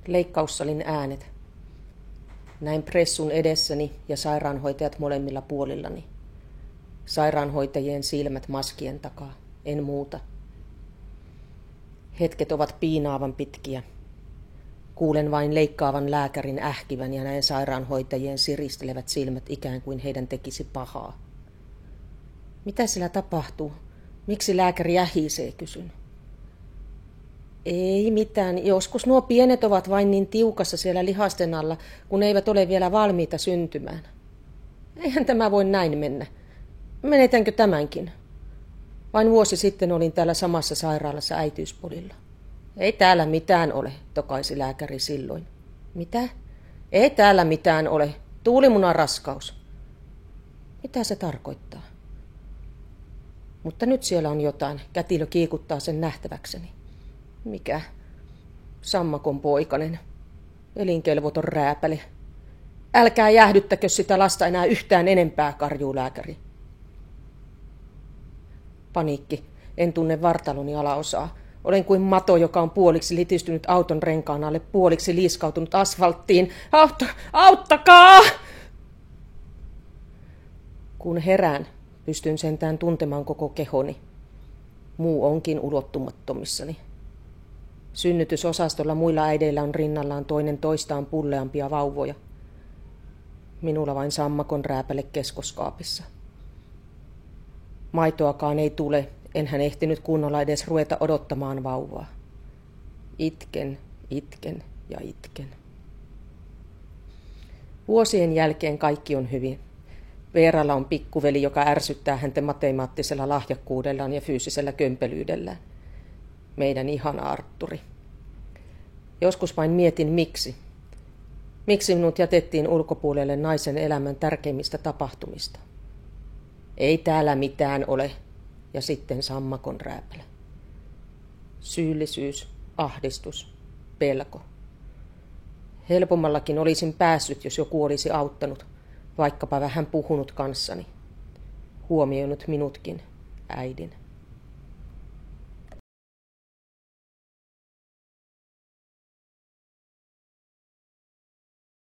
Leikkaussalin äänet. Näin pressun edessäni ja sairaanhoitajat molemmilla puolillani. Sairaanhoitajien silmät maskien takaa, en muuta. Hetket ovat piinaavan pitkiä. Kuulen vain leikkaavan lääkärin ähkivän ja näen sairaanhoitajien siristelevät silmät ikään kuin heidän tekisi pahaa. Mitä sillä tapahtuu? Miksi lääkäri ähisee, kysyn. Ei mitään. Joskus nuo pienet ovat vain niin tiukassa siellä lihasten alla, kun eivät ole vielä valmiita syntymään. Eihän tämä voi näin mennä. Menetänkö tämänkin? Vain vuosi sitten olin täällä samassa sairaalassa äitiyspodilla. Ei täällä mitään ole, tokaisi lääkäri silloin. Mitä? Ei täällä mitään ole. Tuulimunan raskaus. Mitä se tarkoittaa? Mutta nyt siellä on jotain. Kätilö kiikuttaa sen nähtäväkseni. Mikä? Sammakon poikanen. Elinkelvoton rääpäle. Älkää jäähdyttäkö sitä lasta enää yhtään enempää, karjuu lääkäri. Paniikki. En tunne vartaloni alaosaa. Olen kuin mato, joka on puoliksi litistynyt auton renkaan alle, puoliksi liiskautunut asfalttiin. Auttakaa! Kun herään, pystyn sentään tuntemaan koko kehoni. Muu onkin ulottumattomissani. Synnytysosastolla muilla äideillä on rinnallaan toinen toistaan pulleampia vauvoja. Minulla vain sammakon rääpäle keskoskaapissa. Maitoakaan ei tule, enhän ehtinyt kunnolla edes ruveta odottamaan vauvaa. Itken, itken ja itken. Vuosien jälkeen kaikki on hyvin. Veeralla on pikkuveli, joka ärsyttää häntä matemaattisella lahjakkuudellaan ja fyysisellä kömpelyydellään. Meidän ihana Artturi. Joskus vain mietin miksi. Miksi minut jätettiin ulkopuolelle naisen elämän tärkeimmistä tapahtumista. Ei täällä mitään ole. Ja sitten sammakon rääpälä. Syyllisyys, ahdistus, pelko. Helpommallakin olisin päässyt, jos joku olisi auttanut, vaikkapa vähän puhunut kanssani. Huomioinut minutkin, äidin.